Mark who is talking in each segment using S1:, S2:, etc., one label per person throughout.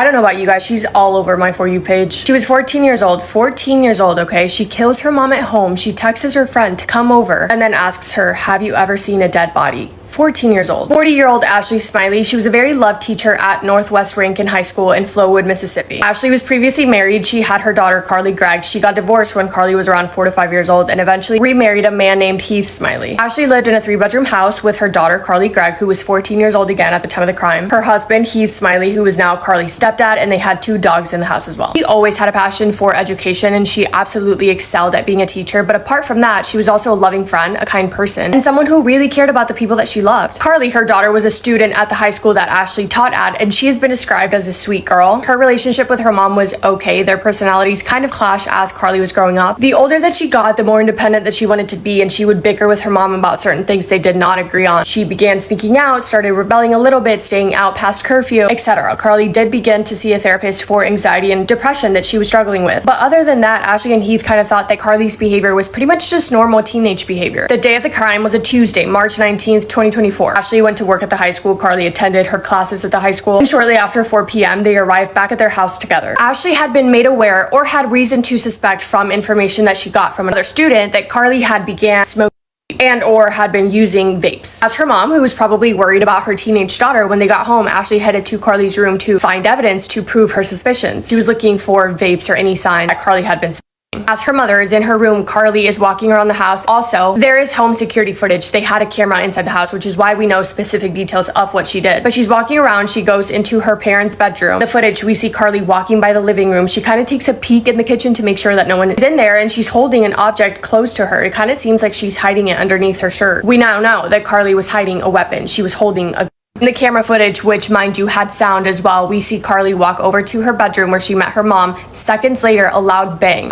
S1: I don't know about you guys, she's all over my For You page. She was 14 years old, okay? She kills her mom at home. She texts her friend to come over and then asks her, have you ever seen a dead body? 14 years old. 40-year-old Ashley Smiley. She was a very loved teacher at Northwest Rankin High School in Flowood, Mississippi. Ashley was previously married. She had her daughter, Carley Gregg. She got divorced when Carley was around 4 to 5 years old and eventually remarried a man named Heath Smiley. Ashley lived in a 3-bedroom house with her daughter, Carley Gregg, who was 14 years old again at the time of the crime. Her husband, Heath Smiley, who was now Carley's stepdad, and they had 2 dogs in the house as well. She always had a passion for education and she absolutely excelled at being a teacher, but apart from that, she was also a loving friend, a kind person, and someone who really cared about the people that she loved. Carley, her daughter, was a student at the high school that Ashley taught at, and she has been described as a sweet girl. Her relationship with her mom was okay. Their personalities kind of clashed as Carley was growing up. The older that she got, the more independent that she wanted to be, and she would bicker with her mom about certain things they did not agree on. She began sneaking out, started rebelling a little bit, staying out past curfew, etc. Carley did begin to see a therapist for anxiety and depression that she was struggling with. But other than that, Ashley and Heath kind of thought that Carley's behavior was pretty much just normal teenage behavior. The day of the crime was a Tuesday, March 19th, 2024. Ashley went to work at the high school. Carley attended her classes at the high school, and shortly after 4 p.m. they arrived back at their house together. Ashley had been made aware, or had reason to suspect from information that she got from another student, that Carley had began smoking and or had been using vapes. As her mom, who was probably worried about her teenage daughter, when they got home, Ashley headed to Carley's room to find evidence to prove her suspicions. She was looking for vapes or any sign that Carley had been smoking. As her mother is in her room, Carley is walking around the house. Also, there is home security footage. They had a camera inside the house, which is why we know specific details of what she did. But she's walking around. She goes into her parents' bedroom. The footage, we see Carley walking by the living room. She kind of takes a peek in the kitchen to make sure that no one is in there, and she's holding an object close to her. It kind of seems like she's hiding it underneath her shirt. We now know that Carley was hiding a weapon. She was holding a in the camera footage, which mind you had sound as well, we see Carley walk over to her bedroom where she met her mom. Seconds later, a loud bang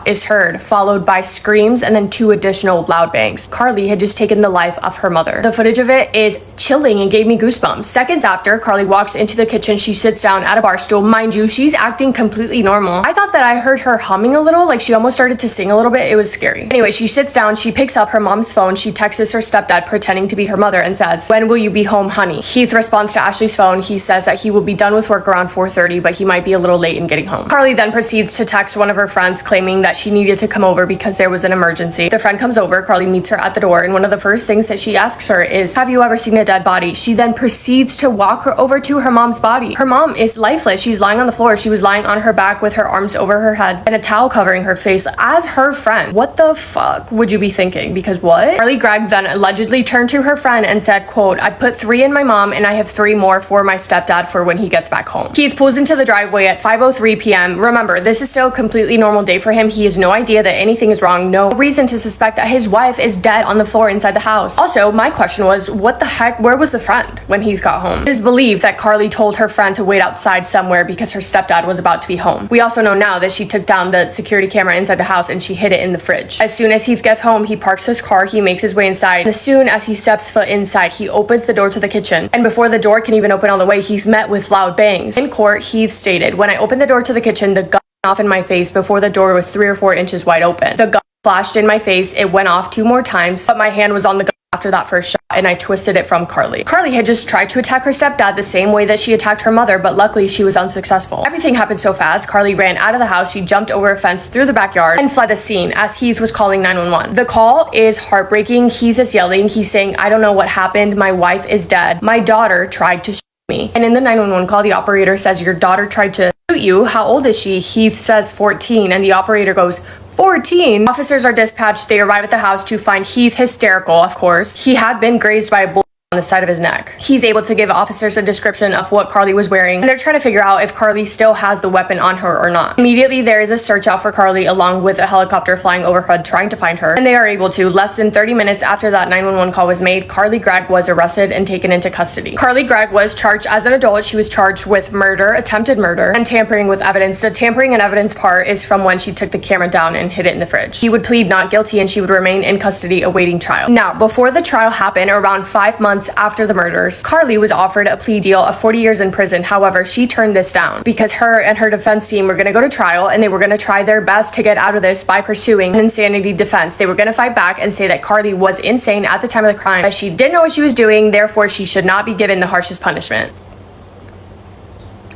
S1: is heard, followed by screams and then 2 additional loud bangs. Carley had just taken the life of her mother. The footage of it is chilling and gave me goosebumps. Seconds after, Carley walks into the kitchen. She sits down at a bar stool. Mind you, she's acting completely normal. I thought that I heard her humming a little, like she almost started to sing a little bit. It was scary. Anyway, she sits down. She picks up her mom's phone. She texts her stepdad pretending to be her mother and says, "When will you be home, honey?" Heath responds to Ashley's phone. He says that he will be done with work around 4:30, but he might be a little late in getting home. Carley then proceeds to text one of her friends claiming that she needed to come over because there was an emergency. The friend comes over. Carley meets her at the door, and one of the first things that she asks her is, "Have you ever seen a dead body?" She then proceeds to walk her over to her mom's body. Her mom is lifeless. She's lying on the floor. She was lying on her back with her arms over her head and a towel covering her face. As her friend, what the fuck would you be thinking? Because what? Carley Gregg then allegedly turned to her friend and said, quote, "I put 3 in my mom and I have 3 more for my stepdad for when he gets back home." Keith pulls into the driveway at 5:03 p.m. Remember, this is still a completely normal day for him. He has no idea that anything is wrong. No reason to suspect that his wife is dead on the floor inside the house. Also, my question was, what the heck? Where was the friend when Heath got home? It is believed that Carley told her friend to wait outside somewhere because her stepdad was about to be home. We also know now that she took down the security camera inside the house and she hid it in the fridge. As soon as Heath gets home, he parks his car. He makes his way inside. And as soon as he steps foot inside, he opens the door to the kitchen. And before the door can even open all the way, he's met with loud bangs. In court, Heath stated, "When I opened the door to the kitchen, the gun went off in my face before the door was 3 or 4 inches wide open. The gun flashed in my face. It went off 2 more times, but my hand was on the gun after that first shot, and I twisted it from Carley." Carley had just tried to attack her stepdad the same way that she attacked her mother, but luckily she was unsuccessful. Everything happened so fast. Carley ran out of the house. She jumped over a fence through the backyard and fled the scene as Heath was calling 911. The call is heartbreaking. Heath is yelling. He's saying, "I don't know what happened. My wife is dead. My daughter tried to shoot me." And in the 911 call, the operator says, "Your daughter tried to shoot you. How old is she?" Heath says 14, and the operator goes, 14. Officers are dispatched. They arrive at the house to find Heath hysterical, of course. He had been grazed by a bullet on the side of his neck. He's able to give officers a description of what Carley was wearing, and they're trying to figure out if Carley still has the weapon on her or not. Immediately, there is a search out for Carley along with a helicopter flying overhead trying to find her, and they are able to. Less than 30 minutes after that 911 call was made, Carley Gregg was arrested and taken into custody. Carley Gregg was charged as an adult. She was charged with murder, attempted murder, and tampering with evidence. The tampering and evidence part is from when she took the camera down and hid it in the fridge. She would plead not guilty and she would remain in custody awaiting trial. Now, before the trial happened, around 5 months after the murders, Carley was offered a plea deal of 40 years in prison. However, she turned this down because her and her defense team were going to go to trial and they were going to try their best to get out of this by pursuing an insanity defense. They were going to fight back and say that Carley was insane at the time of the crime, that she didn't know what she was doing, therefore she should not be given the harshest punishment.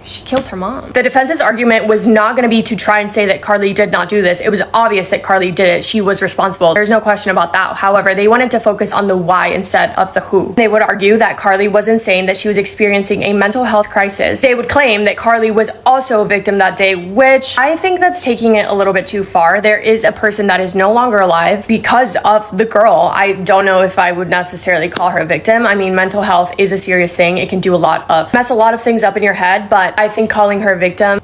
S1: She killed her mom. The defense's argument was not going to be to try and say that Carley did not do this. It was obvious that Carley did it. She was responsible. There's no question about that. However, they wanted to focus on the why instead of the who. They would argue that Carley was insane, that she was experiencing a mental health crisis. They would claim that Carley was also a victim that day, which I think that's taking it a little bit too far. There is a person that is no longer alive because of the girl. I don't know if I would necessarily call her a victim. I mean, mental health is a serious thing. It can do mess a lot of things up in your head, but I think calling her a victim,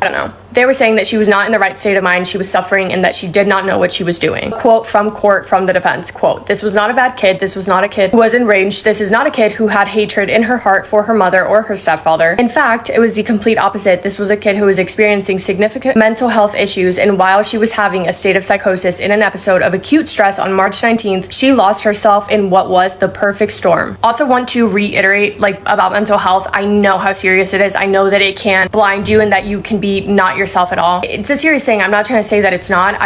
S1: I don't know. They were saying that she was not in the right state of mind, she was suffering, and that she did not know what she was doing. Quote from court from the defense, quote, "This was not a bad kid. This was not a kid who was enraged. This is not a kid who had hatred in her heart for her mother or her stepfather. In fact, it was the complete opposite. This was a kid who was experiencing significant mental health issues, and while she was having a state of psychosis in an episode of acute stress on March 19th, she lost herself in what was the perfect storm." Also want to reiterate, about mental health, I know how serious it is. I know that it can blind you and that you can be not yourself at all. It's a serious thing. I'm not trying to say that it's not.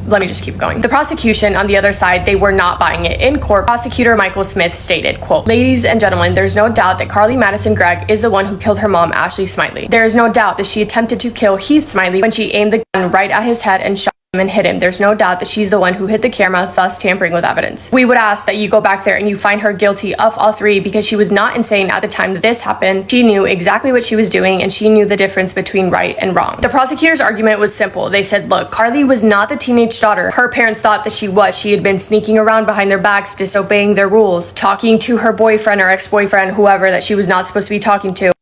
S1: Let me just keep going. The prosecution on the other side, they were not buying it. In court, prosecutor Michael Smith stated, quote, "Ladies and gentlemen, there's no doubt that Carley Madison Gregg is the one who killed her mom, Ashley Smiley. There is no doubt that she attempted to kill Heath Smiley when she aimed the gun right at his head and shot and hit him. There's no doubt that she's the one who hit the camera, thus tampering with evidence. We would ask that you go back there and you find her guilty of all three because she was not insane at the time that this happened. She knew exactly what she was doing and she knew the difference between right and wrong." The prosecutor's argument was simple. They said, look, Carley was not the teenage daughter her parents thought that she was. She had been sneaking around behind their backs, disobeying their rules, talking to her boyfriend or ex-boyfriend, whoever that she was not supposed to be talking to,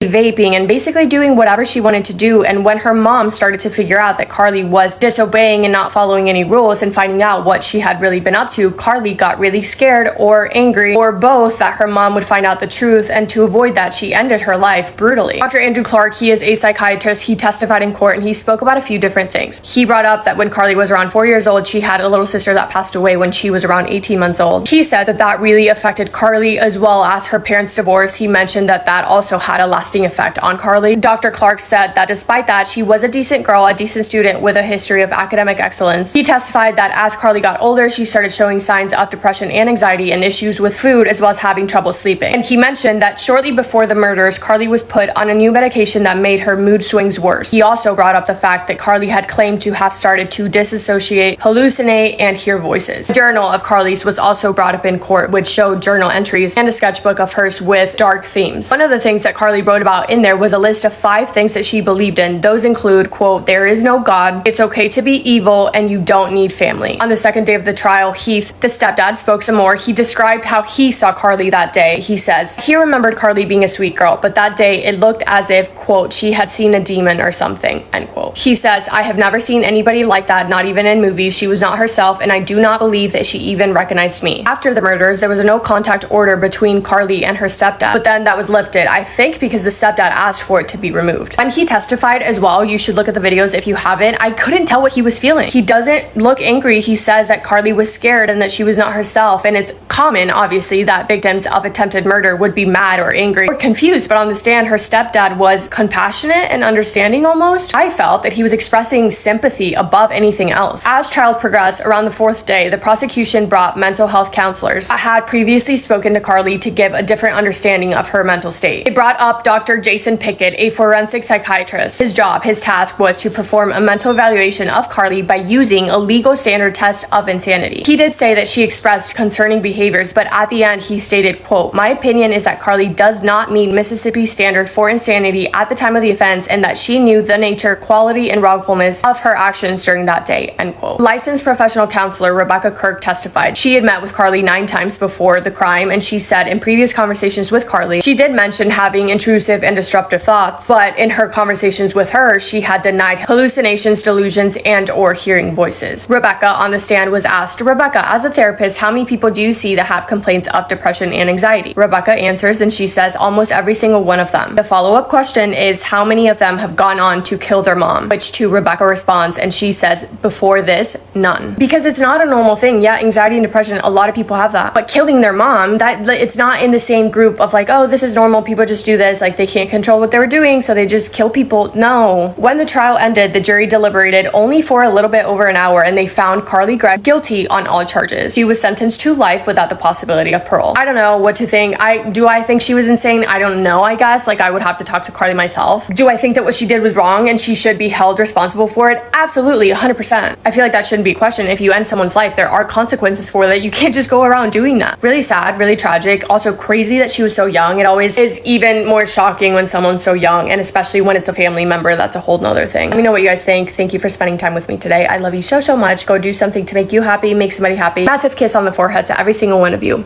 S1: vaping, and basically doing whatever she wanted to do. And when her mom started to figure out that Carley was disobeying and not following any rules and finding out what she had really been up to, Carley got really scared or angry or both that her mom would find out the truth, and to avoid that, she ended her life brutally. Dr. Andrew Clark, he is a psychiatrist. He testified in court and he spoke about a few different things. He brought up that when Carley was around 4 years old, she had a little sister that passed away when she was around 18 months old. He said that that really affected Carley as well as her parents' divorce. He mentioned that that also had a lasting effect on Carley. Dr. Clark said that despite that, she was a decent girl, a decent student with a history of academic excellence. He testified that as Carley got older, she started showing signs of depression and anxiety and issues with food, as well as having trouble sleeping. And he mentioned that shortly before the murders, Carley was put on a new medication that made her mood swings worse. He also brought up the fact that Carley had claimed to have started to disassociate, hallucinate, and hear voices. A journal of Carley's was also brought up in court, which showed journal entries and a sketchbook of hers with dark themes. One of the things that Carley wrote about in there was a list of 5 things that she believed in. Those include, quote, "There is no God, it's okay to be evil, and you don't need family." On the second day of the trial, Heath, the stepdad, spoke some more. He described how he saw Carley that day. He says, he remembered Carley being a sweet girl, but that day it looked as if, quote, "she had seen a demon or something," end quote. He says, "I have never seen anybody like that, not even in movies. She was not herself, and I do not believe that she even recognized me." After the murders, there was a no contact order between Carley and her stepdad, but then that was lifted, I think because the stepdad asked for it to be removed. When he testified as well, you should look at the videos if you haven't, I couldn't tell what he was feeling. He doesn't look angry. He says that Carley was scared and that she was not herself, and it's common, obviously, that victims of attempted murder would be mad or angry or confused, but on the stand, her stepdad was compassionate and understanding almost. I felt that he was expressing sympathy above anything else. As trial progressed, around the 4th day, the prosecution brought mental health counselors that had previously spoken to Carley to give a different understanding of her mental state. They brought up Dr. Jason Pickett, a forensic psychiatrist. His task was to perform a mental evaluation of Carley by using a legal standard test of insanity. He did say that she expressed concerning behaviors, but at the end he stated, quote, "My opinion is that Carley does not meet Mississippi standard for insanity at the time of the offense, and that she knew the nature, quality, and wrongfulness of her actions during that day," end quote. Licensed professional counselor Rebecca Kirk testified. She had met with Carley 9 times before the crime, and she said in previous conversations with Carley, she did mention having intrusive and disruptive thoughts, but in her conversations with her, she had denied hallucinations, delusions, and or hearing voices. Rebecca on the stand was asked, "Rebecca, as a therapist, how many people do you see that have complaints of depression and anxiety?" Rebecca answers and she says almost every single one of them. The follow-up question is how many of them have gone on to kill their mom, which to Rebecca responds and she says, before this, none. Because it's not a normal thing. Yeah, anxiety and depression, a lot of people have that. But killing their mom, that it's not in the same group of like, oh, this is normal, people just do this, like they can't control what they were doing, so they just kill people. No. When the trial ended, the jury deliberated only for a little bit over an hour, and they found Carley Gregg guilty on all charges. She was sentenced to life without the possibility of parole. I don't know what to think. Do I think she was insane? I don't know, I guess. Like, I would have to talk to Carley myself. Do I think that what she did was wrong and she should be held responsible for it? Absolutely, 100%. I feel like that shouldn't be a question. If you end someone's life, there are consequences for that. You can't just go around doing that. Really sad, really tragic. Also crazy that she was so young. It always is even more shocking when someone's so young, and especially when it's a family member. That's a whole nother thing. Let me know what you guys think. Thank you for spending time with me today. I love you so, so much. Go do something to make you happy, make somebody happy. Massive kiss on the forehead to every single one of you.